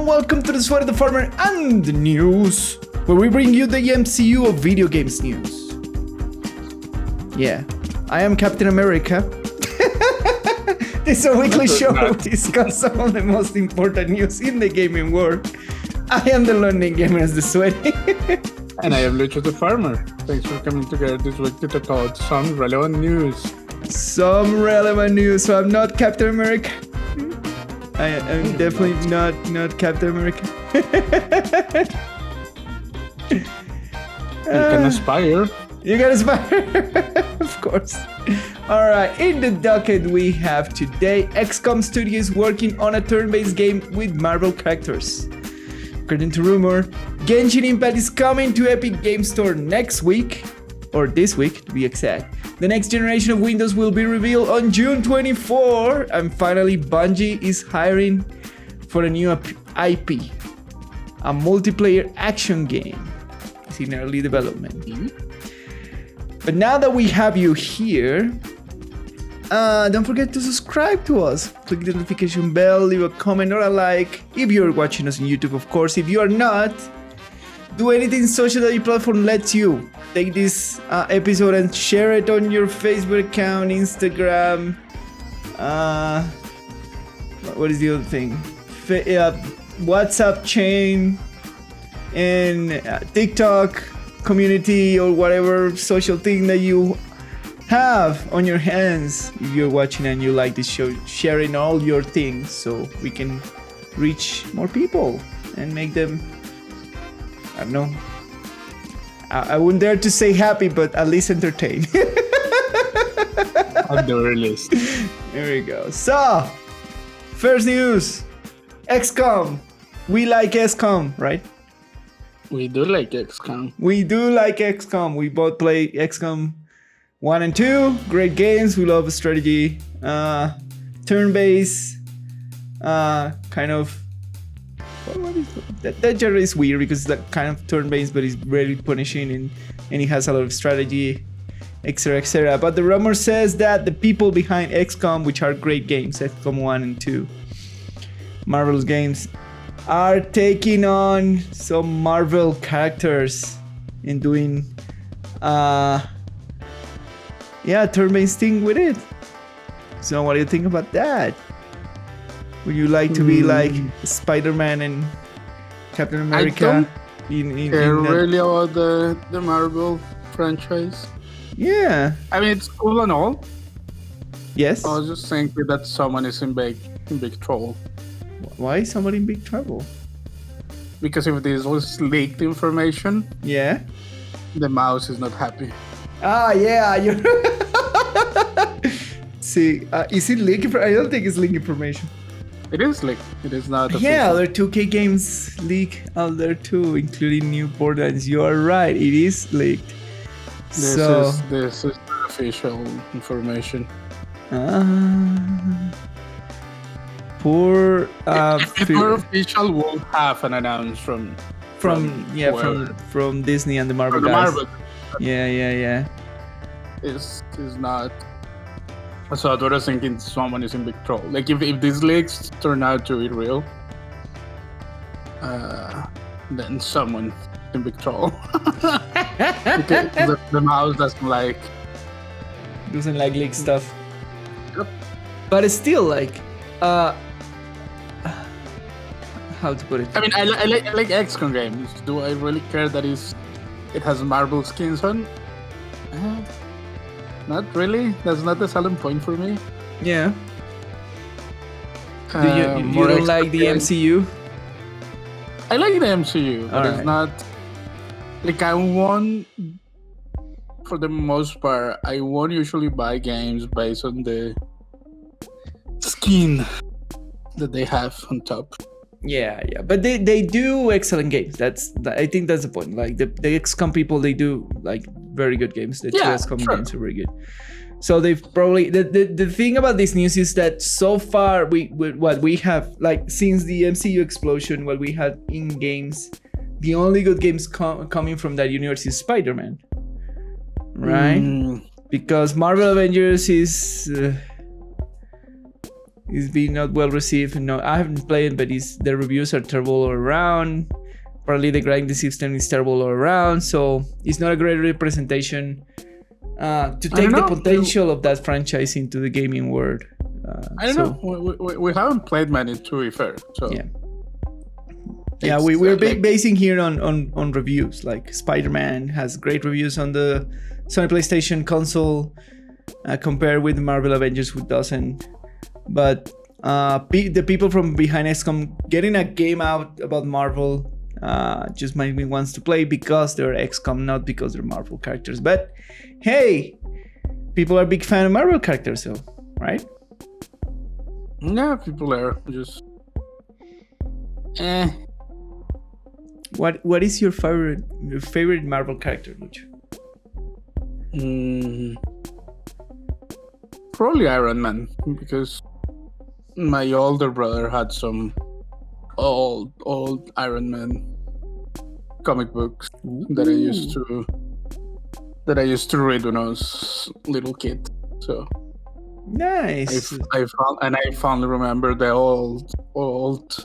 and welcome to the Sweaty the Farmer and the news, where we bring you the MCU of video games news. Yeah, I am Captain America. This is a weekly show to discuss some of the most important news in the gaming world. I am the London gamer as the Sweaty. And I am Lucho the farmer. Thanks for coming together this week to talk about some relevant news. Some relevant news. So I'm not Captain America. I'm definitely not Captain America. You can aspire. You can aspire, of course. All right, in the docket we have today XCOM Studios working on a turn-based game with Marvel characters. According to rumor, Genshin Impact is coming to Epic Game Store next week, or this week to be exact. The next generation of Windows will be revealed on June 24, and finally Bungie is hiring for a new IP, a multiplayer action game. It's in early development. But now that we have you here, don't forget to subscribe to us. Click the notification bell, leave a comment or a like. If you're watching us on YouTube, of course. If you are not, do anything social that your platform lets you. Take this episode and share it on your Facebook account, Instagram. What is the other thing? WhatsApp chain and TikTok community or whatever social thing that you have on your hands. If you're watching and you like this show, sharing all your things so we can reach more people and make them, I don't know, I wouldn't dare to say happy, but at least entertained. At the very least. There we go. So, first news, XCOM. We like XCOM, right? We do like XCOM. We do like XCOM. We both play XCOM 1 and 2. Great games. We love strategy. Turn-based. Kind of. What is that genre is weird because it's that kind of turn-based, but it's very punishing and it has a lot of strategy, etc., etc. But the rumor says that the people behind XCOM, which are great games, XCOM 1 and 2, Marvel's games, are taking on some Marvel characters and doing turn-based thing with it. So what do you think about that? Would you like to be like Spider-Man and Captain America? I don't care really about the Marvel franchise. Yeah. I mean, it's cool and all. Yes. I was just thinking that someone is in big trouble. Why is somebody in big trouble? Because if this was leaked information, yeah, the mouse is not happy. Ah, yeah. You're See, is it leaked? I don't think it's leaked information. It is leaked. It is not official. Yeah, other 2K games leak out there too, including new Borderlands. You are right. It is leaked. This is not official information. Poor. If it were official, we'll have an announcement from Disney and the Marvel guys. Yeah. It's not. So I was thinking someone is in big trouble. Like if these leaks turn out to be real, then someone is in big trouble. Because the mouse doesn't like leak stuff. Yep. But it's still like, how to put it? I mean, I like XCOM games. Do I really care that it has Marvel skins on? Not really. That's not the selling point for me. Yeah. Do you don't like the MCU? I like the MCU, but it's not like I won't. For the most part, I won't usually buy games based on the skin that they have on top. Yeah, but they do excellent games. I think that's the point. Like the XCOM people, they do like very good games. The two XCOM games are very good. So they've probably the thing about this news is that so far what we have, like since the MCU explosion, what we had in games, the only good games coming from that universe is Spider-Man, right? Because Marvel Avengers is It's been not well received. No, I haven't played, but the reviews are terrible all around. Probably the grinding system is terrible all around. So it's not a great representation to take the potential of that franchise into the gaming world. I don't know. We haven't played many, to be fair. So yeah, we're basing here on reviews. Like Spider-Man has great reviews on the Sony PlayStation console, compared with Marvel Avengers, who doesn't. But the people from behind XCOM getting a game out about Marvel just made me want to play because they're XCOM, not because they're Marvel characters. But hey, people are big fan of Marvel characters, so right? Yeah, people are just What is your favorite Marvel character, Lucho? Probably Iron Man, because my older brother had some old Iron Man comic books that I used to read when I was little kid. So nice. I finally remember the old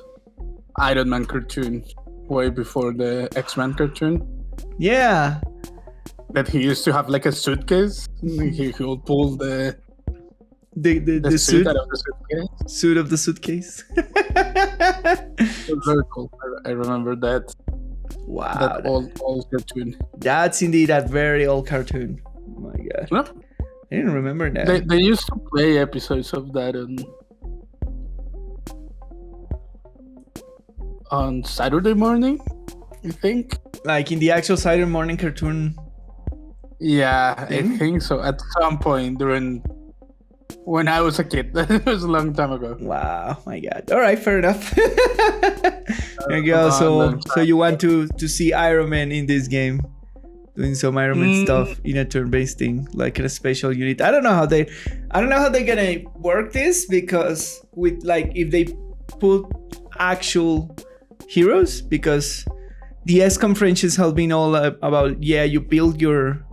Iron Man cartoon way before the X-Men cartoon. Yeah. That he used to have like a suitcase. He would pull the suit out of the suitcase. Suit of the suitcase. It was very cool. I remember that. Wow. That old cartoon. That's indeed a very old cartoon. Oh my god. No? I didn't remember that. They used to play episodes of that on Saturday morning, I think. Like in the actual Saturday morning cartoon. Yeah, I think so. At some point when I was a kid. That was a long time ago. Wow, my god. All right, fair enough. There you go. So you want to see Iron Man in this game, doing some Iron Man stuff in a turn-based thing, like a special unit. I don't know how they're gonna work this, because with like if they put actual heroes, because the XCOM franchise has been all about you build your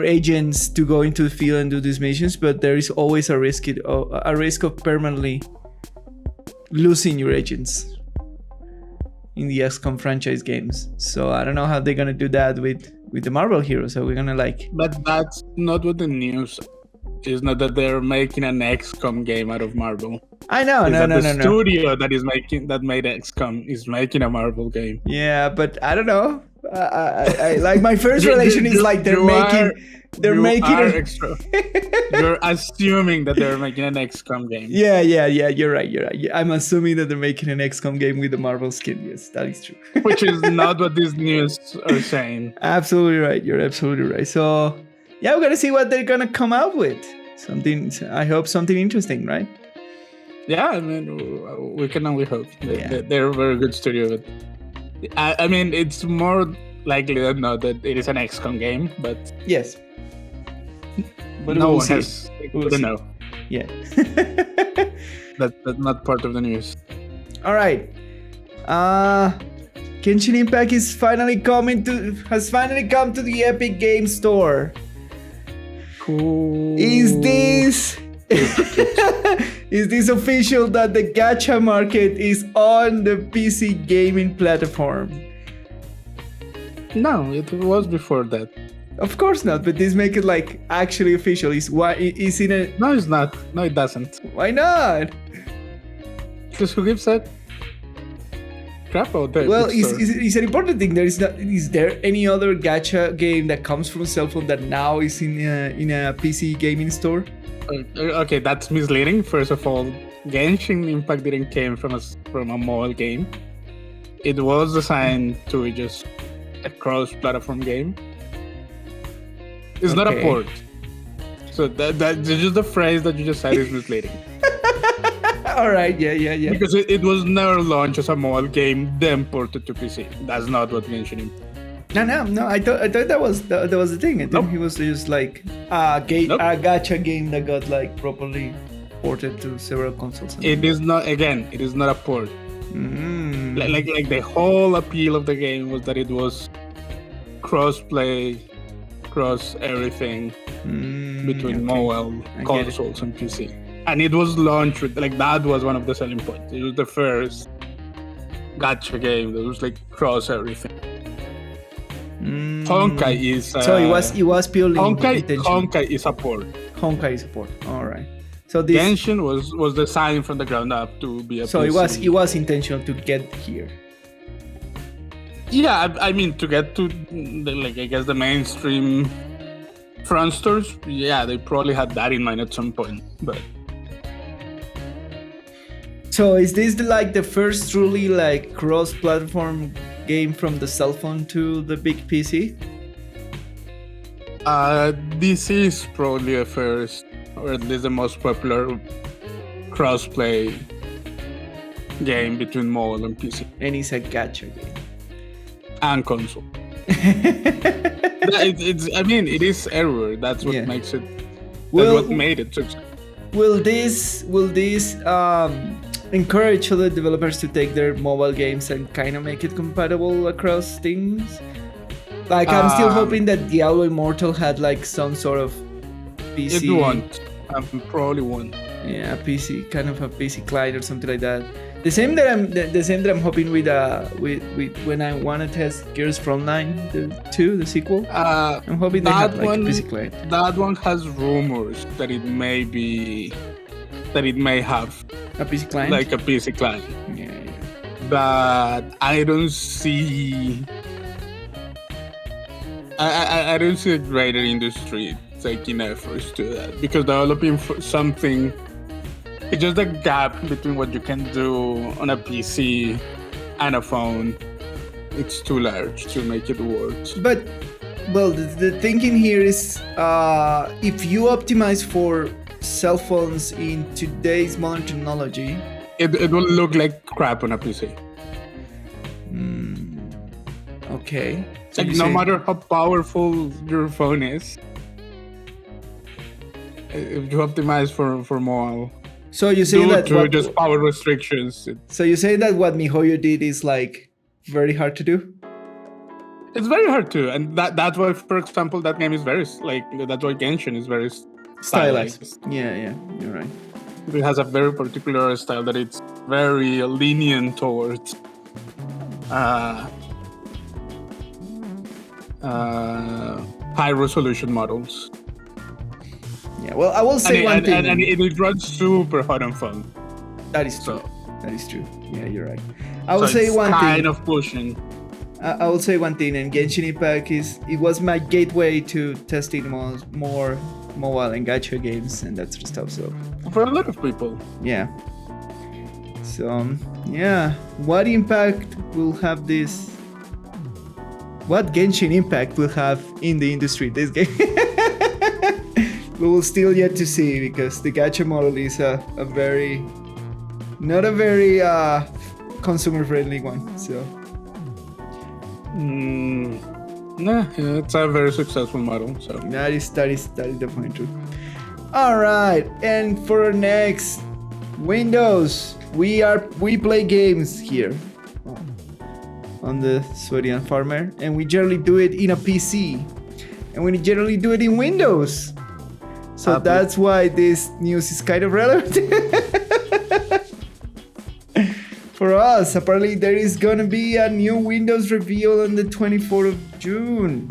agents to go into the field and do these missions, but there is always a risk of permanently losing your agents in the XCOM franchise games. So I don't know how they're gonna do that with the Marvel heroes. So we're gonna But that's not what the news is. Not that they're making an XCOM game out of Marvel. I know. The studio that made XCOM is making a Marvel game. Yeah, but I don't know. I like my first relation is like they're making You're assuming that they're making an XCOM game. Yeah. You're right. I'm assuming that they're making an XCOM game with the Marvel skin. Yes, that is true. Which is not what these news are saying. Absolutely right. You're absolutely right. So yeah, we're gonna see what they're gonna come out with. I hope something interesting, right? Yeah, I mean, we can only hope. They're a very good studio. But I mean, it's more likely than not that it is an XCOM game, but yes. But no one has. We'll know. Yeah. That's not part of the news. All right. Genshin Impact has finally come to the Epic Games Store. Cool. Is this official that the gacha market is on the PC gaming platform? No, it was before that. Of course not, but this make it like actually official. No, it's not. No, it doesn't. Why not? Because who gives that crap out there? Well, it's an important thing. Is there any other gacha game that comes from a cell phone that now is in a PC gaming store? Okay, that's misleading. First of all, Genshin Impact didn't came from a mobile game. It was designed to be just a cross-platform game. It's not a port. So that just the phrase that you just said is misleading. All right, yeah. Because it was never launched as a mobile game, then ported to PC. That's not what Genshin Impact. No. I thought that was the thing. I think it was just like a gacha game that got like properly ported to several consoles. It is not a port. Like the whole appeal of the game was that it was cross-play, cross everything between mobile consoles and PC. And it was launched with, like, that was one of the selling points. It was the first gacha game that was like cross everything. Honkai is so it was purely intentional. Honkai is a port. Honkai is a port. All right. So this Genshin was designed from the ground up to be a so PC. it was intentional to get here. Yeah, I mean, to get to I guess the mainstream front stores, yeah, they probably had that in mind at some point. But so is this the first truly like cross-platform game from the cell phone to the big PC? This is probably a first, or at least the most popular cross-play game between mobile and PC. And it's a gacha game. And console. I mean, it is everywhere. That's what makes it. That's what made it successful. Will this encourage other developers to take their mobile games and kind of make it compatible across things? Like, I'm still hoping that Diablo Immortal had like some sort of PC. It won't. Probably won't. Yeah, PC, kind of a PC client or something like that. The same that I'm hoping with when I want to test Gears Frontline 2, the sequel. I'm hoping they have like a PC client. That one has rumors that it may have a PC client, like a PC client. Yeah. But I don't see. I don't see a greater industry taking efforts to that, because developing for something. It's just a gap between what you can do on a PC and a phone. It's too large to make it work. But, well, the thinking here is if you optimize for cell phones in today's modern technology, it will look like crap on a PC. Okay. So like, no matter how powerful your phone is, if you optimize for mobile. So you say that just power restrictions. So you say that what MiHoYo did is like very hard to do? It's very hard to, and that's why, for example, that game is very that's why Genshin is very stylized. Yeah, you're right. It has a very particular style that it's very lenient towards high resolution models. Yeah, well, I will say one thing. And it runs super hot on phone. That is true. That is true. Yeah, you're right. I will say one thing. Kind of pushing. I will say one thing, and Genshin Impact it was my gateway to testing more mobile and gacha games and that sort of stuff. So for a lot of people. Yeah. So yeah, what impact will have this? What Genshin Impact will have in the industry? This game. We will still yet to see, because the gacha model is not a very consumer friendly one. So no, it's a very successful model. So that is definitely true. All right, and for our next Windows, we play games here on the Sweaty and Farmer, and we generally do it in a PC, and we generally do it in Windows. So that's why this news is kind of relevant for us. Apparently, there is gonna be a new Windows reveal on the 24th of June.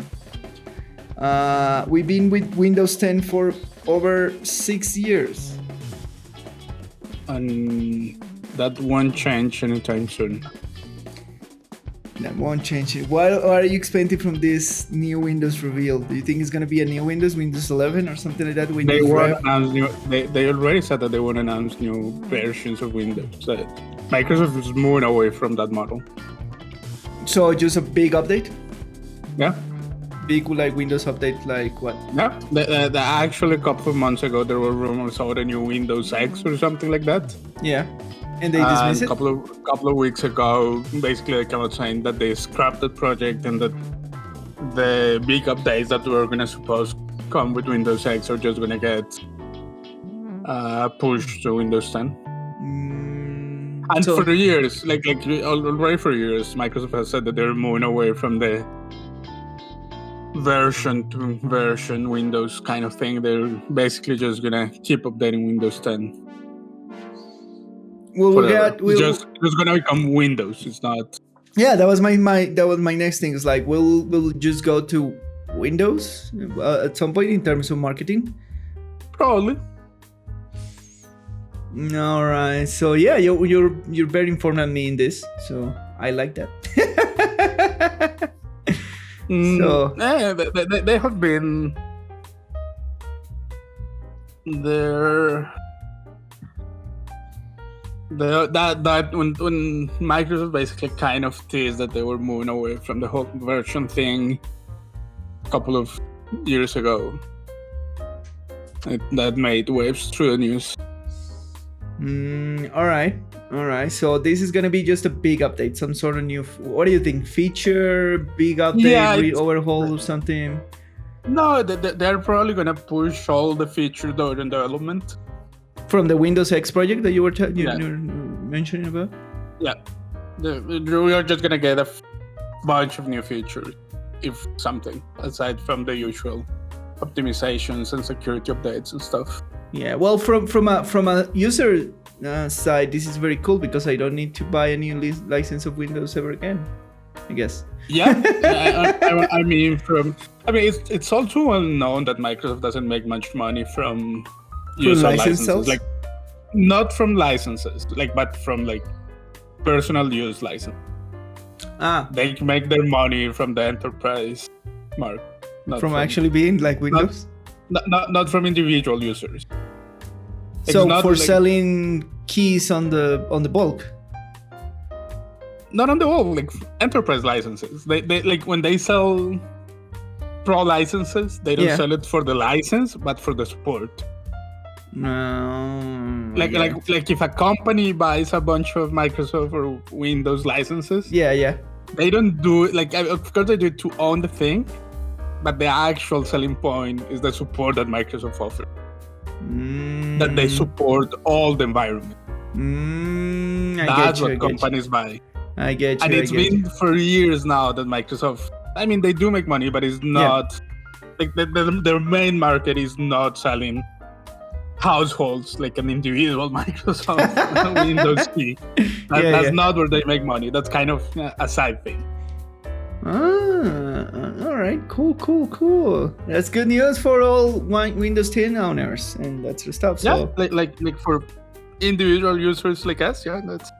We've been with Windows 10 for over 6 years. And that won't change anytime soon. That won't change it. What are you expecting from this new Windows reveal? Do you think it's going to be a new Windows 11 or something like that? They already said that they won't announce new versions of Windows. Microsoft is moving away from that model. So just a big update? Yeah. Big like Windows update, like what? Yeah. Actually, a couple of months ago, there were rumors about a new Windows X or something like that. Yeah. And they dismissed it? A couple of weeks ago, basically they came out saying that they scrapped the project and that the big updates that were going to supposed come with Windows X are just going to get pushed to Windows 10. And so, for years, already for years, Microsoft has said that they're moving away from the version to version Windows kind of thing. They're basically just going to keep updating Windows 10. Well, Just it's gonna become Windows. It's not. Yeah, that was my next thing. It's like we'll just go to Windows at some point in terms of marketing. Probably. All right. So yeah, you're very informed on me in this. So I like that. So yeah, they have been there. That when Microsoft basically kind of teased that they were moving away from the whole version thing a couple of years ago. That made waves through the news. All right. So this is gonna be just a big update, some sort of new. What do you think? Feature, big update, overhaul or something? No, they're probably gonna push all the features that are in development. From the Windows X project that you were mentioning about? Yeah. We are just going to get a bunch of new features, if something, aside from the usual optimizations and security updates and stuff. Yeah, well, from a user side, this is very cool because I don't need to buy a new license of Windows ever again, I guess. Yeah, I mean, it's also well known that Microsoft doesn't make much money from user licenses, like not from licenses, but from personal use license. They make their money from the enterprise market, not from actually being like Windows. Not from individual users. So for selling keys on the bulk. Not on the whole, enterprise licenses. They when they sell pro licenses, they don't sell it for the license, but for the support. No. Like if a company buys a bunch of Microsoft or Windows licenses, they don't do it of course they do it to own the thing, but the actual selling point is the support that Microsoft offers. That they support all the environment. That's what companies buy. I get you. And it's been for years now that Microsoft, they do make money, but it's not their main market is not selling households like an individual Microsoft Windows key. That's not where they make money. That's kind of a side thing. All right, cool. That's good news for all Windows 10 owners and that sort of stuff. So like for individual users like us, that's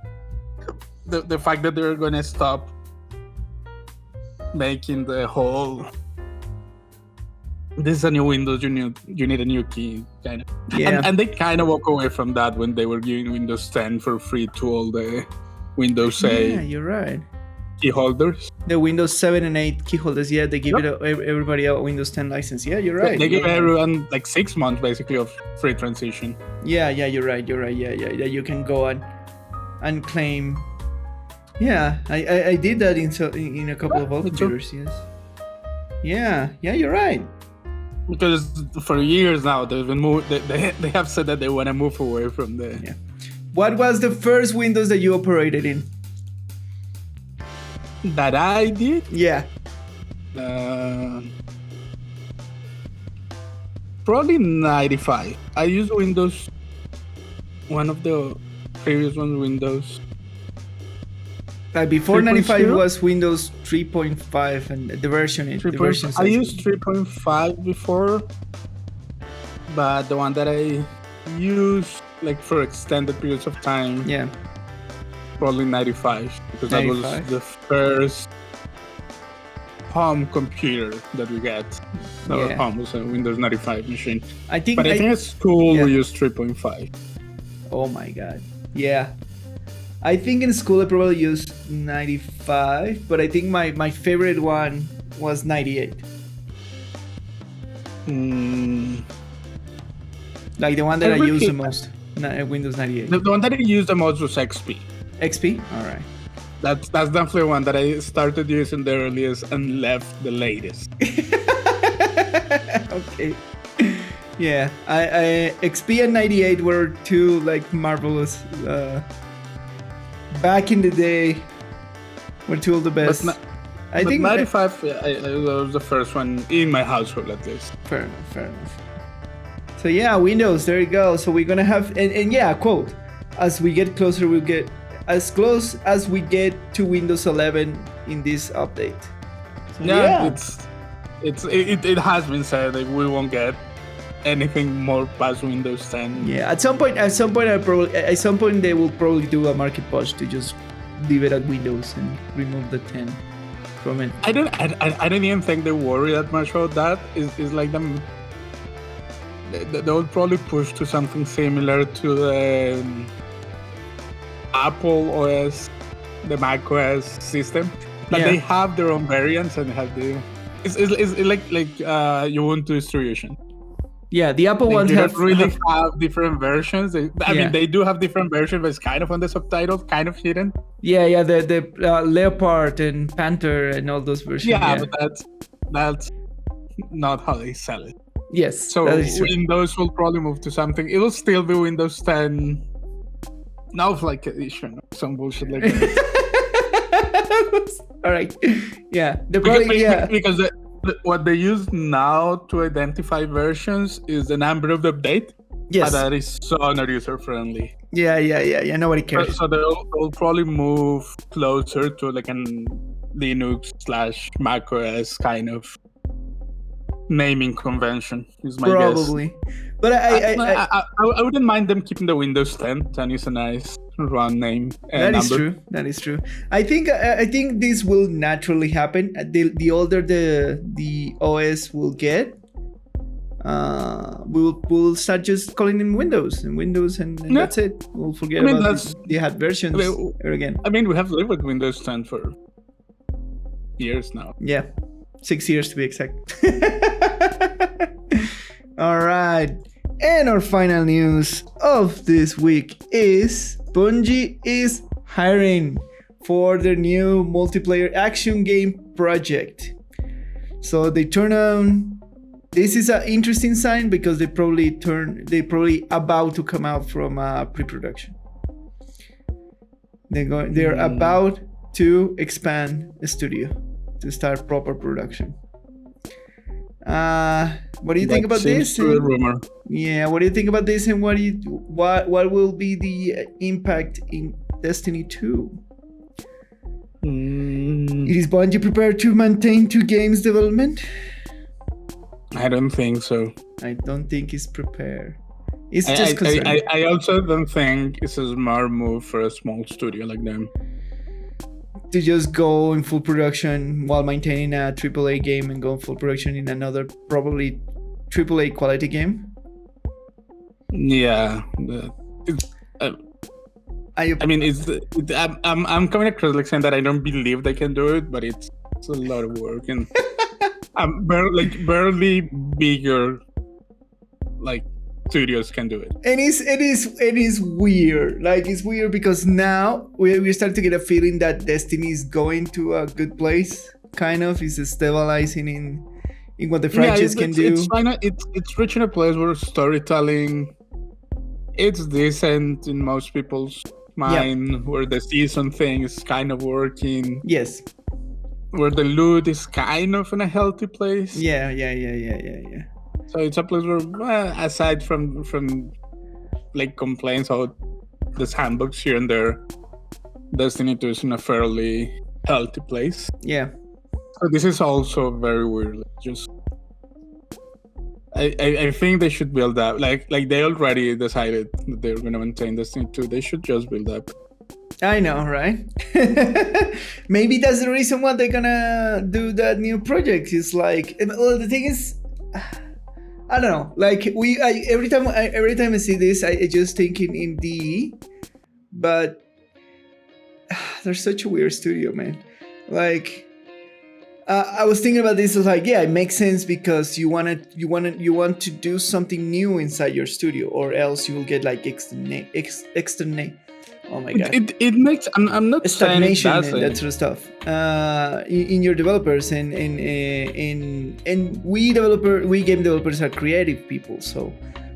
the fact that they're gonna stop making the whole this is a new Windows, you need a new key, kind of. Yeah. And they kind of walk away from that when they were giving Windows 10 for free to all the Windows 8 Yeah, you're right. key holders. The Windows 7 and 8 key holders, they give everybody a Windows 10 license. Yeah, you're right. They give everyone 6 months basically of free transition. Yeah, you're right. Yeah, you can go and claim. Yeah, I did that in a couple of other computers. Yes. Yeah, you're right. Because for years now, they've been they have said that they want to move away from the. Yeah. What was the first Windows that you operated in? That I did? Yeah. Probably 95. I used Windows. One of the previous ones, Windows. Before 95 was Windows 3.5 and the version. I used 3.5 before, but the one that I used for extended periods of time. Yeah. Probably 95 because that was the first home computer that we got. Our home was a Windows 95 machine. I think at school we used 3.5. Oh my god. Yeah. I think in school I probably used 95, but I think my favorite one was 98. Like the one that I used the most. Windows 98. The one that I used the most was XP. XP? Alright. That's definitely one that I started using the earliest and left the latest. Okay. Yeah. I XP and 98 were two marvelous back in the day were two of the best. I think 95 was the first one in my household at least. Fair enough. So yeah, Windows, there you go. So we're gonna have and quote. as we get closer, we'll get as close as we get to Windows 11 in this update. So, it has been said that we won't get anything more past Windows 10. Yeah, at some point they will probably do a market push to just leave it at Windows and remove the 10 from it. I don't even think they worry that much about that. It's like them. They'll probably push to something similar to the Apple OS, the Mac OS system, but they have their own variants and have the. It's like Ubuntu distribution. Yeah, the Apple ones have different versions. I mean, they do have different versions, but it's kind of on the subtitle, kind of hidden. Yeah, the Leopard and Panther and all those versions. Yeah, but that's not how they sell it. Yes, so Windows will probably move to something. It'll still be Windows 10 Snowflake edition or some bullshit like that. All right. Yeah, because what they use now to identify versions is the number of the update. Yes. But that is so not user friendly. Yeah. Nobody cares. So they'll probably move closer to like an Linux/Mac OS kind of naming convention. Is my probably. Guess. But I wouldn't mind them keeping the Windows 10. 10 is a nice run name. That is true. I think this will naturally happen. The older the OS will get, we'll start just calling them Windows and that's it. We'll forget about the had versions again. I mean, we have lived with Windows 10 for years now. Yeah, 6 years to be exact. All right. And our final news of this week is Bungie is hiring for their new multiplayer action game project. So they turn on. This is an interesting sign because they probably about to come out from pre-production. They're about to expand the studio to start proper production. What do you think about this? Rumor. Yeah, what do you think about this, and what will be the impact in Destiny 2? Is Bungie prepared to maintain 2 games development? I don't think so. I don't think it's prepared. It's just concerning. I also don't think it's a smart move for a small studio like them to just go in full production while maintaining a AAA game and go in full production in another probably AAA quality game. Yeah, I'm coming across like saying that I don't believe they can do it, but it's a lot of work and barely bigger like studios can do it. And it is weird. Like, it's weird because now we start to get a feeling that Destiny is going to a good place. Kind of is stabilizing in what the franchise can do. It's reaching a place where storytelling it's decent in most people's mind, where the season thing is kind of working. Yes. Where the loot is kind of in a healthy place. Yeah. So it's a place where, aside from like complaints about the sandbox here and there, Destiny 2 is in a fairly healthy place. Yeah. So this is also very weird. Just, I think they should build up. Like they already decided that they're going to maintain Destiny 2. They should just build up. I know, right? Maybe that's the reason why they're gonna do that new project. It's like, well, the thing is, I don't know. Like every time I see this, I just think in DE, but they're such a weird studio, man. Like, I was thinking about this. I was like, yeah, it makes sense because you want to do something new inside your studio, or else you will get like externate. Oh my god! It makes. I'm not stagnation saying and that sort of stuff in your developers and we game developers are creative people, so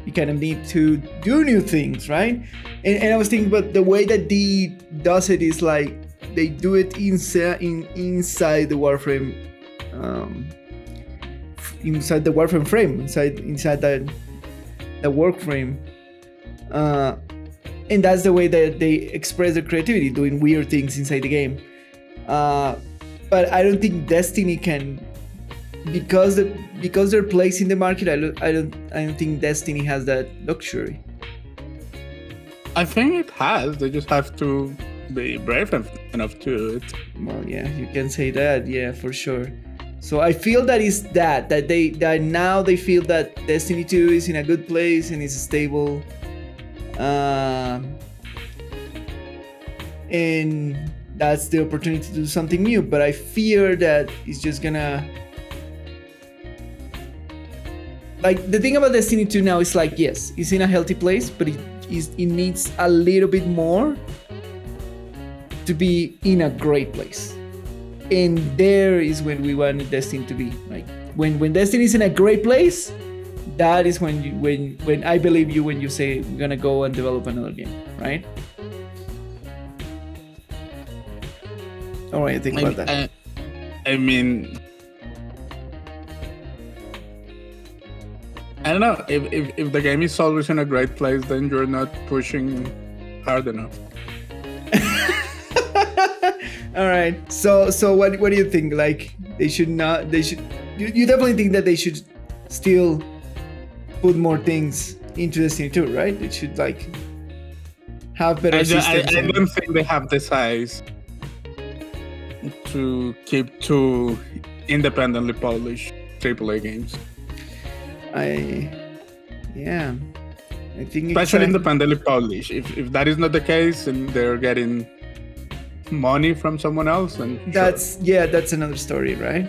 you kind of need to do new things, right? And I was thinking about the way that D does it is like they do it inside the Warframe, inside the Warframe frame, inside the work frame. and that's the way that they express their creativity, doing weird things inside the game. But I don't think Destiny can, because they're placed in the market. I don't think Destiny has that luxury. I think it has. They just have to be brave enough to do it. Well, yeah, you can say that. Yeah, for sure. So I feel that is that now they feel that Destiny 2 is in a good place and is stable. And that's the opportunity to do something new. But I fear that it's just gonna, like, the thing about Destiny 2 now is like, yes, it's in a healthy place, but it needs a little bit more to be in a great place. And there is when we want Destiny to be. Like when Destiny is in a great place, that is when I believe you when you say we're gonna go and develop another game, right? All right, think about that. I mean, I don't know. If the game is always in a great place, then you're not pushing hard enough. All right. So what do you think? Like they should not. They should. You definitely think that they should still put more things into Destiny 2, right? It should like have better systems. I don't think they have the size to keep two independently published AAA games. I think especially independently published. If that is not the case and they're getting money from someone else, and that's another story, right?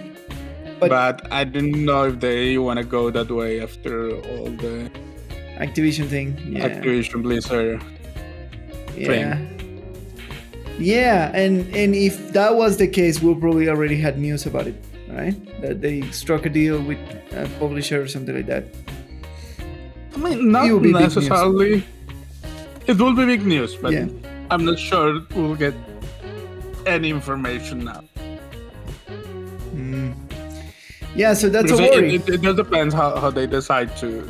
But I didn't know if they want to go that way after all the Activision thing. Yeah. Activision Blizzard thing. Yeah, and if that was the case, we'll probably already had news about it, right? That they struck a deal with a publisher or something like that. I mean, not necessarily. It will be big news, but yeah. I'm not sure we'll get any information now. Yeah, so that's a worry. It just depends how they decide to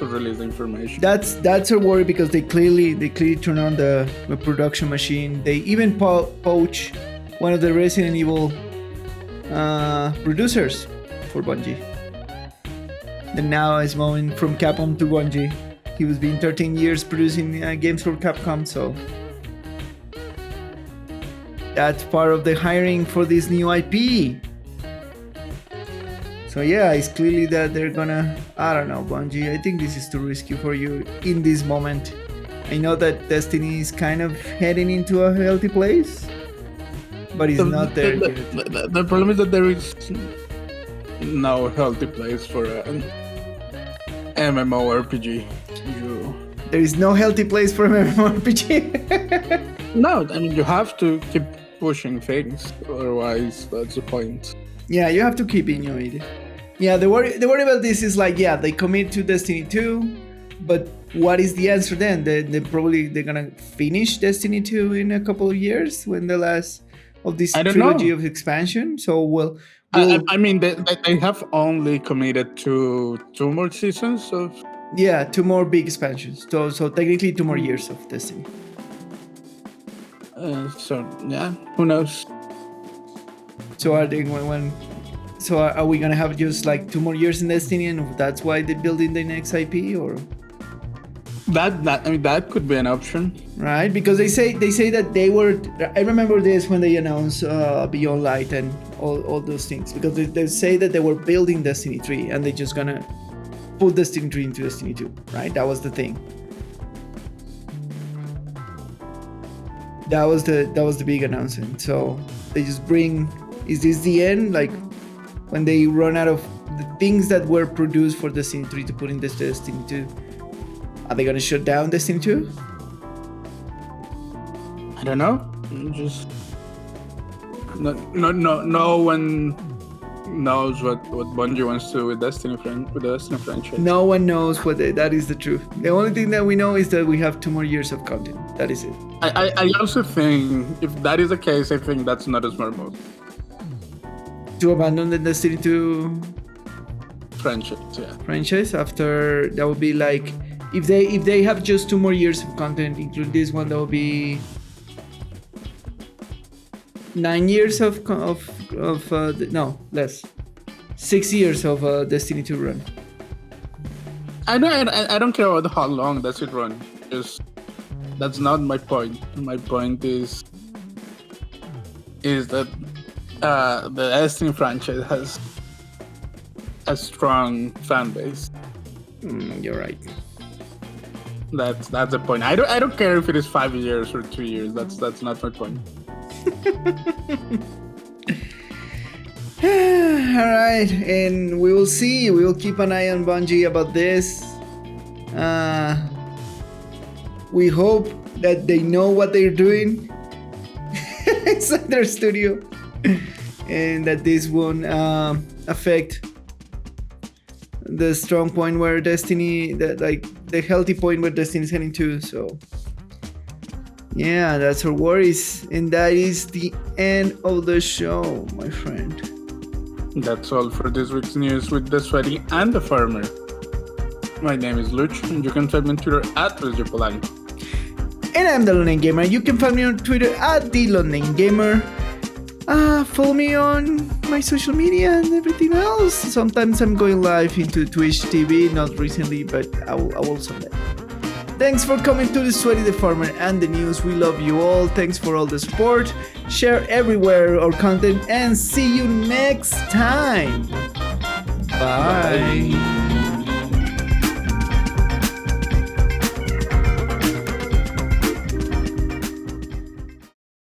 release the information. That's a worry because they clearly turn on the production machine. They even poach one of the Resident Evil producers for Bungie. And now is moving from Capcom to Bungie. He was being 13 years producing games for Capcom, so that's part of the hiring for this new IP. So yeah, it's clearly that they're gonna, I don't know, Bungie, I think this is too risky for you in this moment. I know that Destiny is kind of heading into a healthy place, but it's not there yet. The problem is that there is no healthy place for an MMORPG. There is no healthy place for an MMORPG? No, I mean, you have to keep pushing things, otherwise that's the point. Yeah, you have to keep innovating. Yeah, the worry about this is like, yeah, they commit to Destiny 2, but what is the answer then? They're gonna finish Destiny 2 in a couple of years when the last of this trilogy of expansion. So I mean, they have only committed to 2 more seasons of. Yeah, 2 more big expansions. So technically 2 more years of Destiny. So yeah, who knows? So are they So are we gonna have just like 2 more years in Destiny, and that's why they're building the next IP, or? That could be an option, right? Because they say that they were. I remember this when they announced Beyond Light and all those things, because they say that they were building Destiny 3 and they're just gonna put Destiny 3 into Destiny 2, right? That was the thing. That was the big announcement. So they just bring. Is this the end? Like when they run out of the things that were produced for Destiny 3 to put in this Destiny 2, are they gonna shut down Destiny 2? I don't know. Just no one knows what Bungie wants to do with the Destiny franchise. No one knows that is the truth. The only thing that we know is that we have 2 more years of content. That is it. I also think if that is the case, I think that's not a smart move. To abandon the Destiny 2 franchise, yeah. Franchise after that would be like If they have just 2 more years of content, include this one, that will be 9 years no, less. 6 years of Destiny 2 run. I don't care about how long does it run. Just that's not my point. My point is that the Destiny franchise has a strong fan base. You're right. That's the point. I don't care if it is 5 years or 2 years. That's not my point. Alright, and we will see. We will keep an eye on Bungie about this. We hope that they know what they're doing inside their studio, and that this won't affect the strong point where Destiny, the healthy point where Destiny is heading to. So yeah, that's our worries, and that is the end of the show, my friend. That's all for this week's news with the Sweaty and the Farmer. My name is Lucho, and you can find me on Twitter at @LuchoPolani. And I'm the Lone Gamer. You can find me on Twitter at @TheLoneGamer. Follow me on my social media and everything else. Sometimes I'm going live into Twitch TV, not recently, but I will someday. Thanks for coming to the Sweaty the Farmer and the news. We love you all. Thanks for all the support. Share everywhere our content, and see you next time. Bye.